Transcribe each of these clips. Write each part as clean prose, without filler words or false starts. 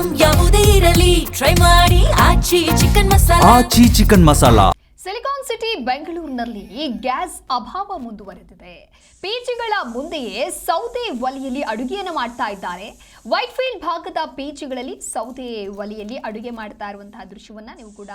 Item ಯಾವುದೇ ಇರಲಿ try ಮಾಡಿ ಆಚಿ ಚಿಕನ್ ಮಸಾಲಾ. ಸಿಲಿಕಾನ್ ಸಿಟಿ ಬೆಂಗಳೂರಿನಲ್ಲಿ ಗ್ಯಾಸ್ ಅಭಾವ ಮುಂದುವರೆದಿದೆ. ಪಿಜಿಗಳ ಮುಂದೆಯೇ ಸೌದೆ ಒಲೆಯಲ್ಲಿ ಅಡುಗೆಯನ್ನು ಮಾಡ್ತಾ ಇದ್ದಾರೆ. ವೈಟ್ಫೀಲ್ಡ್ ಭಾಗದ ಪಿಜಿಗಳಲ್ಲಿ ಸೌದೆ ಒಲೆಯಲ್ಲಿ ಅಡುಗೆ ಮಾಡ್ತಾ ಇರುವಂತಹ ದೃಶ್ಯವನ್ನ ನೀವು ಕೂಡ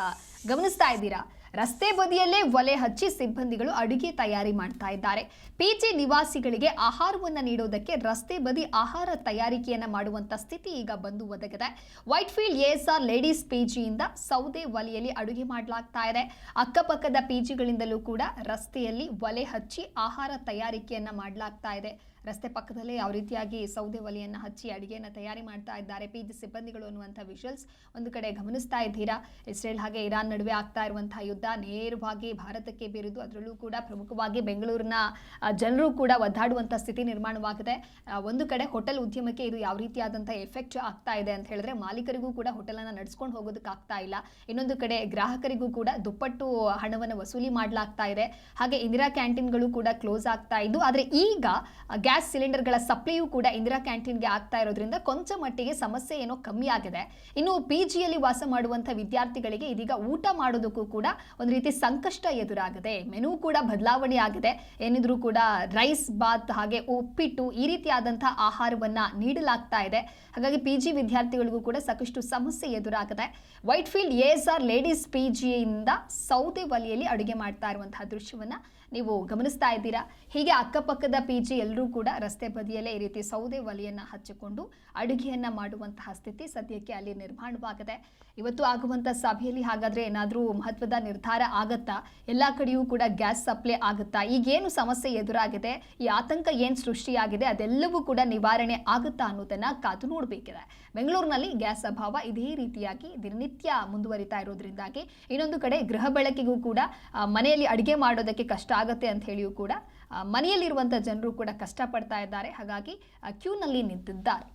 ಗಮನಿಸ್ತಾ ಇದ್ದೀರಾ. ರಸ್ತೆ ಬದಿಯಲ್ಲೇ ಒಲೆ ಹಚ್ಚಿ ಸಿಬ್ಬಂದಿಗಳು ಅಡುಗೆ ತಯಾರಿ ಮಾಡ್ತಾ ಇದ್ದಾರೆ. ಪಿಜಿ ನಿವಾಸಿಗಳಿಗೆ ಆಹಾರವನ್ನು ನೀಡೋದಕ್ಕೆ ರಸ್ತೆ ಬದಿ ಆಹಾರ ತಯಾರಿಕೆಯನ್ನು ಮಾಡುವಂತ ಸ್ಥಿತಿ ಈಗ ಬಂದು ಒದಗಿದೆ. ವೈಟ್ಫೀಲ್ಡ್ ಎಎಸ್ಆರ್ ಲೇಡೀಸ್ ಪಿಜಿಯಿಂದ ಸೌದೆ ಒಲೆಯಲ್ಲಿ ಅಡುಗೆ ಮಾಡಲಾಗ್ತಾ ಇದೆ. ಅಕ್ಕಪಕ್ಕದ ಪಿಜಿಗಳಿಂದಲೂ ಕೂಡ ರಸ್ತೆಯಲ್ಲಿ ಒಲೆ ಹಚ್ಚಿ ಆಹಾರ ತಯಾರಿಕೆಯನ್ನ ಮಾಡಲಾಗ್ತಾ ಇದೆ. ರಸ್ತೆ ಪಕ್ಕದಲ್ಲೇ ಯಾವ ರೀತಿಯಾಗಿ ಸೌದೆ ಒಲೆಯನ್ನು ಹಚ್ಚಿ ಅಡುಗೆಯನ್ನು ತಯಾರಿ ಮಾಡ್ತಾ ಇದ್ದಾರೆ ಪಿಜಿ ಸಿಬ್ಬಂದಿಗಳು ಅನ್ನುವಂಥ ವಿಷುವಲ್ಸ್ ಒಂದು ಕಡೆ ಗಮನಿಸ್ತಾ ಇದ್ದೀರಾ. ಇಸ್ರೇಲ್ ಹಾಗೆ ಇರಾನ್ ನಡುವೆ ಆಗ್ತಾ ಇರುವಂತಹ ಯುದ್ಧ ನೇರವಾಗಿ ಭಾರತಕ್ಕೆ ಬೀರಿದ್ದು, ಅದರಲ್ಲೂ ಕೂಡ ಪ್ರಮುಖವಾಗಿ ಬೆಂಗಳೂರಿನ ಜನರು ಕೂಡ ಒದ್ದಾಡುವಂಥ ಸ್ಥಿತಿ ನಿರ್ಮಾಣವಾಗಿದೆ. ಒಂದು ಕಡೆ ಹೋಟೆಲ್ ಉದ್ಯಮಕ್ಕೆ ಇದು ಯಾವ ರೀತಿಯಾದಂಥ ಎಫೆಕ್ಟ್ ಆಗ್ತಾ ಇದೆ ಅಂತ ಹೇಳಿದ್ರೆ ಮಾಲೀಕರಿಗೂ ಕೂಡ ಹೋಟೆಲನ್ನು ನಡೆಸ್ಕೊಂಡು ಹೋಗೋದಕ್ಕೆ ಆಗ್ತಾ ಇಲ್ಲ. ಇನ್ನೊಂದು ಕಡೆ ಗ್ರಾಹಕರಿಗೂ ಕೂಡ ದುಪ್ಪಟ್ಟು ಹಣವನ್ನು ವಸೂಲಿ ಮಾಡಲಾಗ್ತಾ ಇದೆ. ಹಾಗೆ ಇಂದಿರಾ ಕ್ಯಾಂಟೀನ್ಗಳು ಕೂಡ ಕ್ಲೋಸ್ ಆಗ್ತಾ ಇದ್ದು, ಆದರೆ ಈಗ ಗ್ಯಾಸ್ ಸಿಲಿಂಡರ್ಗಳ ಸಪ್ಲೈಯೂ ಕೂಡ ಇಂದಿರಾ ಕ್ಯಾಂಟೀನ್ಗೆ ಆಗ್ತಾ ಇರೋದ್ರಿಂದ ಕೊಂಚ ಮಟ್ಟಿಗೆ ಸಮಸ್ಯೆ ಏನೋ ಕಮ್ಮಿ ಆಗಿದೆ. ಇನ್ನು ಪಿಜಿಯಲ್ಲಿ ವಾಸ ಮಾಡುವಂಥ ವಿದ್ಯಾರ್ಥಿಗಳಿಗೆ ಇದೀಗ ಊಟ ಮಾಡೋದಕ್ಕೂ ಕೂಡ ಒಂದು ರೀತಿ ಸಂಕಷ್ಟ ಎದುರಾಗಿದೆ. ಮೆನು ಕೂಡ ಬದಲಾವಣೆ ಆಗಿದೆ. ಏನಿದ್ರು ಕೂಡ ರೈಸ್ ಬಾತ್ ಹಾಗೆ ಉಪ್ಪಿಟ್ಟು ಈ ರೀತಿಯಾದಂತಹ ಆಹಾರವನ್ನ ನೀಡಲಾಗ್ತಾ ಇದೆ. ಹಾಗಾಗಿ ಪಿಜಿ ವಿದ್ಯಾರ್ಥಿಗಳಿಗೂ ಕೂಡ ಸಾಕಷ್ಟು ಸಮಸ್ಯೆ ಎದುರಾಗಿದೆ. ವೈಟ್ಫೀಲ್ಡ್ ಎಎಸ್ಆರ್ ಲೇಡೀಸ್ ಪಿಜಿಯಿಂದ ಸೌದೆ ಒಲೆಯಲ್ಲಿ ಅಡುಗೆ ಮಾಡ್ತಾ ಇರುವಂತಹ ದೃಶ್ಯವನ್ನ ನೀವು ಗಮನಿಸ್ತಾ ಇದ್ದೀರಾ. ಹೀಗೆ ಅಕ್ಕಪಕ್ಕದ ಪಿಜಿ ಎಲ್ಲರೂ ಕೂಡ ರಸ್ತೆ ಬದಿಯಲ್ಲೇ ಈ ರೀತಿ ಸೌದೆ ಒಲೆಯನ್ನು ಹಚ್ಚಿಕೊಂಡು ಅಡುಗೆಯನ್ನ ಮಾಡುವಂತಹ ಸ್ಥಿತಿ ಸದ್ಯಕ್ಕೆ ಅಲ್ಲಿ ನಿರ್ಮಾಣವಾಗಿದೆ. ಇವತ್ತು ಆಗುವಂಥ ಸಭೆಯಲ್ಲಿ ಹಾಗಾದ್ರೆ ಏನಾದರೂ ಮಹತ್ವದ ನಿರ್ಧಾರ ಆಗತ್ತಾ? ಎಲ್ಲ ಕಡೆಯೂ ಕೂಡ ಗ್ಯಾಸ್ ಸಪ್ಲೈ ಆಗುತ್ತಾ? ಈಗೇನು ಸಮಸ್ಯೆ ಎದುರಾಗಿದೆ, ಈ ಆತಂಕ ಏನು ಸೃಷ್ಟಿಯಾಗಿದೆ, ಅದೆಲ್ಲವೂ ಕೂಡ ನಿವಾರಣೆ ಆಗುತ್ತಾ ಅನ್ನೋದನ್ನ ಕಾದು ನೋಡಬೇಕಿದೆ. ಬೆಂಗಳೂರಿನಲ್ಲಿ ಗ್ಯಾಸ್ ಅಭಾವ ಇದೇ ರೀತಿಯಾಗಿ ದಿನನಿತ್ಯ ಮುಂದುವರಿತಾ ಇರೋದ್ರಿಂದಾಗಿ ಇನ್ನೊಂದು ಕಡೆ ಗೃಹ ಬಳಕೆಗೂ ಕೂಡ ಮನೆಯಲ್ಲಿ ಅಡುಗೆ ಮಾಡೋದಕ್ಕೆ ಕಷ್ಟ ಆಗತ್ತೆ ಅಂತ ಹೇಳಿಯೂ ಕೂಡ ಮನೆಯಲ್ಲಿರುವಂಥ ಜನರು ಕೂಡ ಕಷ್ಟಪಡ್ತಾ ಇದ್ದಾರೆ. ಹಾಗಾಗಿ ಕ್ಯೂನಲ್ಲಿ ನಿಂತಿದ್ದಾರೆ.